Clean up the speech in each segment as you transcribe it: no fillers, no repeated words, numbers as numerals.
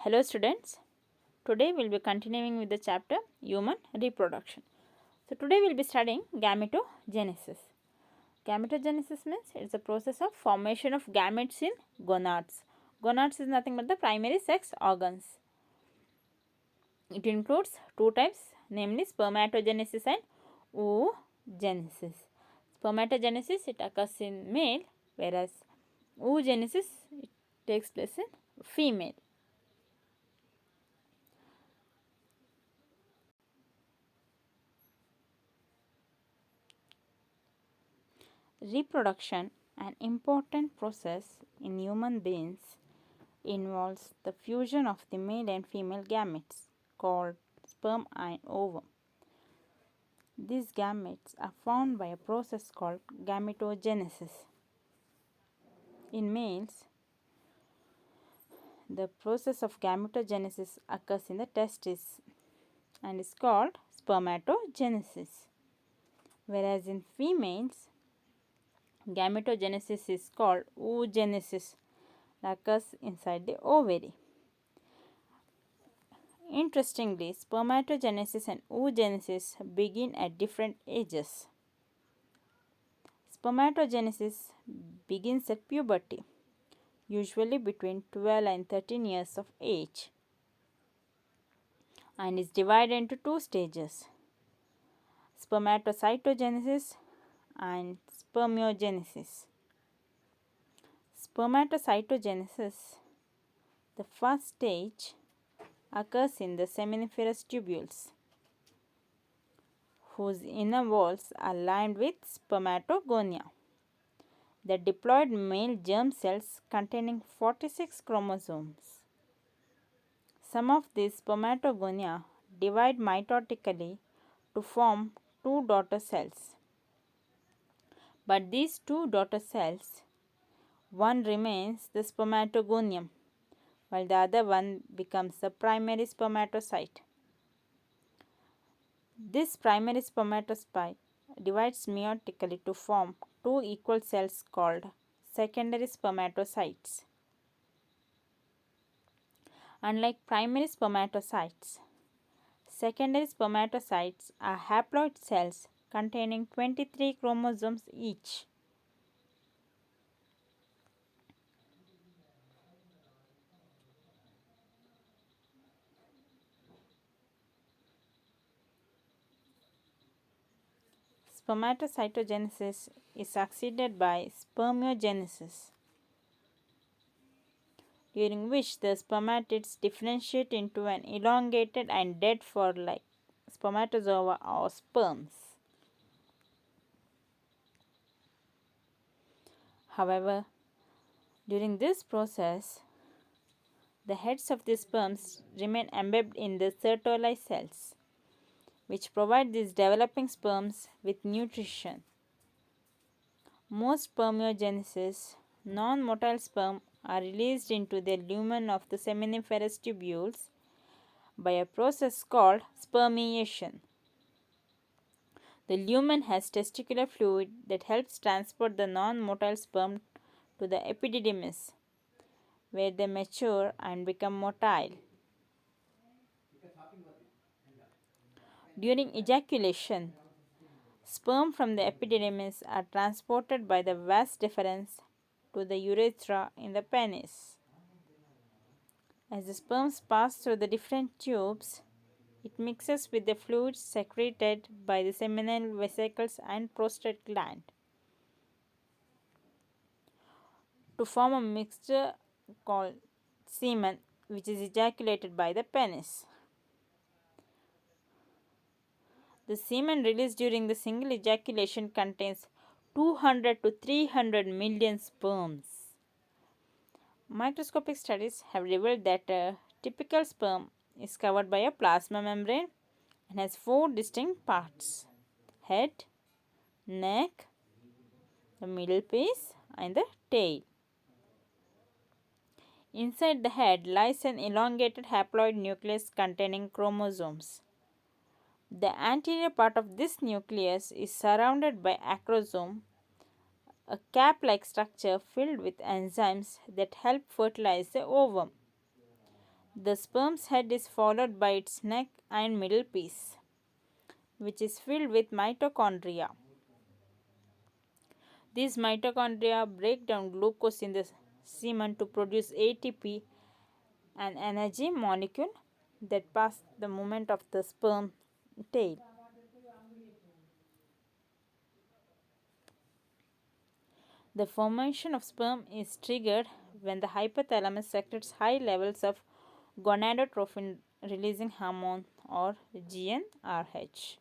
Hello students, today we will be continuing with the chapter Human Reproduction. So today we will be studying gametogenesis. Gametogenesis means it is a process of formation of gametes in gonads. Gonads is nothing but the primary sex organs. It includes two types, namely spermatogenesis and oogenesis. Spermatogenesis it occurs in male, whereas oogenesis it takes place in female. Reproduction, an important process in human beings, involves the fusion of the male and female gametes called sperm and ovum. These gametes are formed by a process called gametogenesis. In males, the process of gametogenesis occurs in the testes and is called spermatogenesis, whereas in females, gametogenesis is called oogenesis, occurs inside the ovary. Interestingly, spermatogenesis and oogenesis begin at different ages. Spermatogenesis begins at puberty, usually between 12 and 13 years of age, and is divided into two stages: spermatocytogenesis and spermiogenesis. Spermatocytogenesis, the first stage, occurs in the seminiferous tubules, whose inner walls are lined with spermatogonia, the diploid male germ cells containing 46 chromosomes. Some of these spermatogonia divide mitotically to form two daughter cells. But these two daughter cells, one remains the spermatogonium, while the other one becomes the primary spermatocyte. This primary spermatocyte divides meiotically to form two equal cells called secondary spermatocytes. Unlike primary spermatocytes, secondary spermatocytes are haploid cells containing 23 chromosomes each. Spermatocytogenesis is succeeded by spermiogenesis, during which the spermatids differentiate into an elongated and dead fur-like spermatozoa or sperms. However, during this process, the heads of the sperms remain embedded in the Sertoli cells, which provide these developing sperms with nutrition. Most spermiogenesis, non-motile sperm are released into the lumen of the seminiferous tubules by a process called spermiation. The lumen has testicular fluid that helps transport the non-motile sperm to the epididymis, where they mature and become motile. During ejaculation, sperm from the epididymis are transported by the vas deferens to the urethra in the penis. As the sperms pass through the different tubes, it mixes with the fluids secreted by the seminal vesicles and prostate gland to form a mixture called semen, which is ejaculated by the penis. The semen released during the single ejaculation contains 200 to 300 million sperms. Microscopic studies have revealed that a typical sperm is covered by a plasma membrane and has four distinct parts: head, neck, the middle piece, and the tail. Inside the head lies an elongated haploid nucleus containing chromosomes. The anterior part of this nucleus is surrounded by acrosome, a cap-like structure filled with enzymes that help fertilize the ovum. The sperm's head is followed by its neck and middle piece, which is filled with mitochondria. These mitochondria break down glucose in the semen to produce ATP, an energy molecule that passes the movement of the sperm tail. The formation of sperm is triggered when the hypothalamus secretes high levels of gonadotropin releasing hormone or GnRH.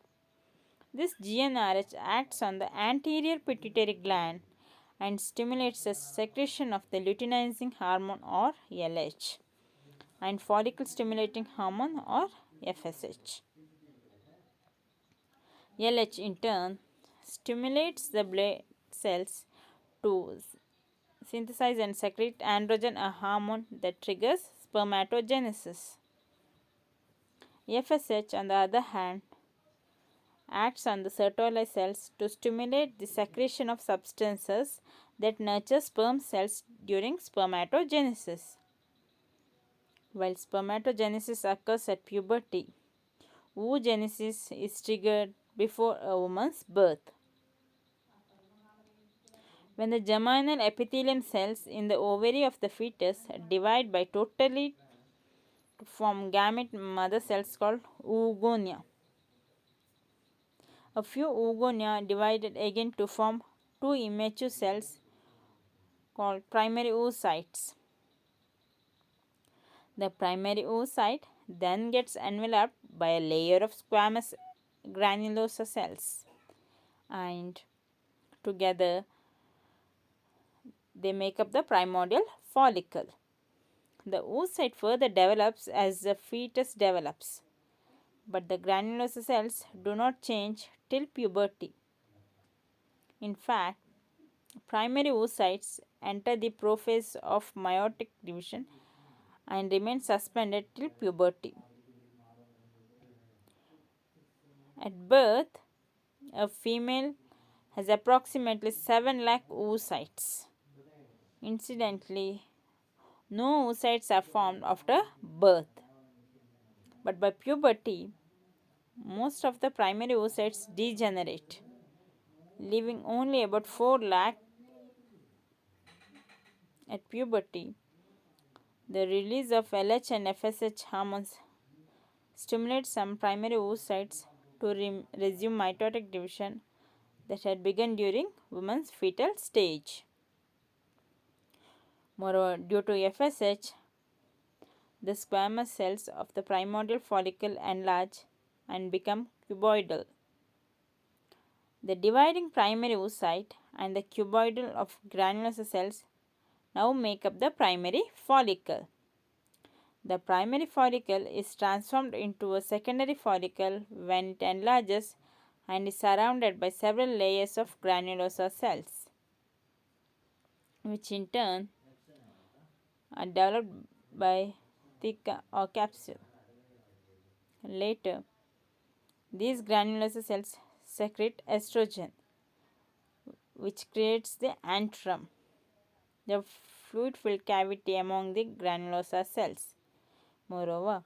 This GnRH acts on the anterior pituitary gland and stimulates the secretion of the luteinizing hormone or LH and follicle stimulating hormone or FSH. LH in turn stimulates the blood cells to synthesize and secrete androgen, a hormone that triggers spermatogenesis. FSH, on the other hand, acts on the Sertoli cells to stimulate the secretion of substances that nurture sperm cells during spermatogenesis. While spermatogenesis occurs at puberty, oogenesis is triggered before a woman's birth. When the germinal epithelium cells in the ovary of the fetus divide by totally to form gamete mother cells called oogonia. A few oogonia divided again to form two immature cells called primary oocytes. The primary oocyte then gets enveloped by a layer of squamous granulosa cells, and together they make up the primordial follicle. The oocyte further develops as the fetus develops, but the granulosa cells do not change till puberty. In fact, primary oocytes enter the prophase of meiotic division and remain suspended till puberty. At birth, a female has approximately 7 lakh oocytes. Incidentally, no oocytes are formed after birth, but by puberty, most of the primary oocytes degenerate, leaving only about 4 lakh at puberty. The release of LH and FSH hormones stimulates some primary oocytes to resume mitotic division that had begun during woman's fetal stage. Moreover, due to FSH, the squamous cells of the primordial follicle enlarge and become cuboidal. The dividing primary oocyte and the cuboidal of granulosa cells now make up the primary follicle. The primary follicle is transformed into a secondary follicle when it enlarges and is surrounded by several layers of granulosa cells, which in turn are developed by theca or capsule. Later, these granulosa cells secrete estrogen, which creates the antrum, the fluid-filled cavity among the granulosa cells. Moreover,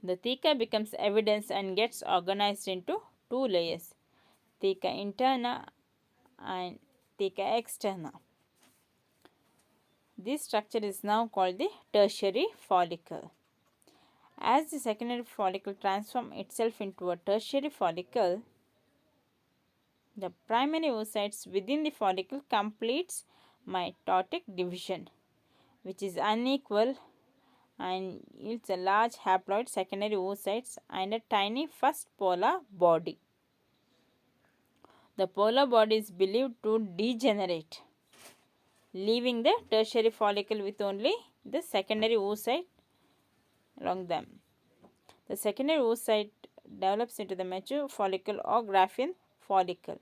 the theca becomes evidence and gets organized into two layers, theca interna and theca externa. This structure is now called the tertiary follicle. As the secondary follicle transforms itself into a tertiary follicle, the primary oocytes within the follicle completes mitotic division, which is unequal and yields a large haploid secondary oocytes and a tiny first polar body. The polar body is believed to degenerate, leaving the tertiary follicle with only the secondary oocyte along them. The secondary oocyte develops into the mature follicle or Graafian follicle.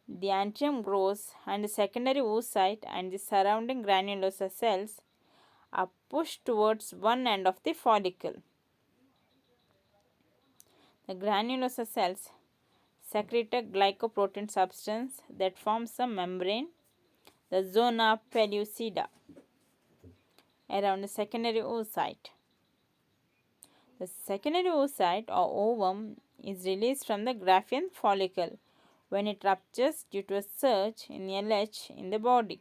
The antrum grows and the secondary oocyte and the surrounding granulosa cells are pushed towards one end of the follicle. The granulosa cells secrete a glycoprotein substance that forms a membrane, the zona pellucida. around the secondary oocyte. The secondary oocyte or ovum is released from the Graafian follicle when it ruptures due to a surge in LH in the body.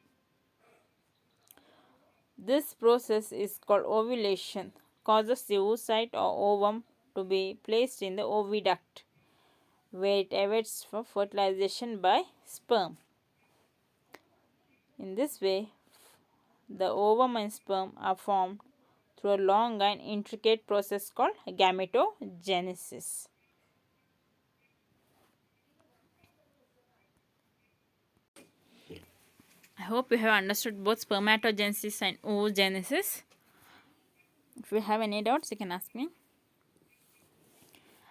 This process is called ovulation, causes the oocyte or ovum to be placed in the oviduct, where it awaits for fertilization by sperm. In this way, the ovum and sperm are formed through a long and intricate process called gametogenesis. I hope you have understood both spermatogenesis and oogenesis. If you have any doubts, you can ask me.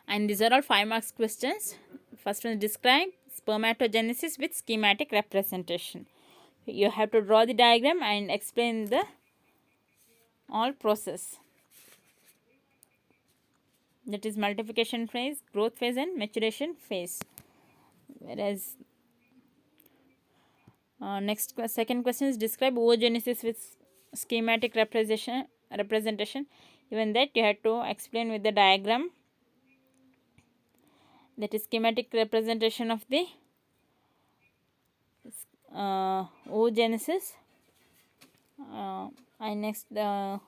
And these are all 5 marks questions. First one, describe spermatogenesis with schematic representation. You have to draw the diagram and explain the all process. That is multiplication phase, growth phase and maturation phase. Whereas second question is describe oogenesis with schematic representation. Even that you have to explain with the diagram. That is schematic representation of the oogenesis. And next you are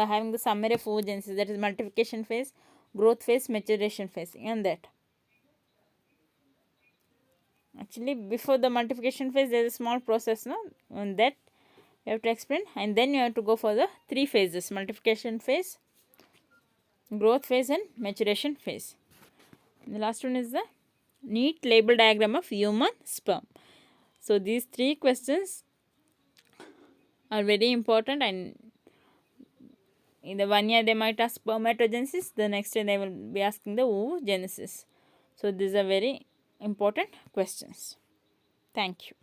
having the summary of oogenesis, that is multiplication phase, growth phase, maturation phase. And that actually before the multiplication phase there is a small process, no? And that you have to explain, and then you have to go for the 3 phases: multiplication phase, growth phase and maturation phase. And the last one is the neat label diagram of human sperm. So these 3 questions are very important, and in the one year they might ask spermatogenesis, the next year they will be asking the oogenesis. So these are very important questions. Thank you.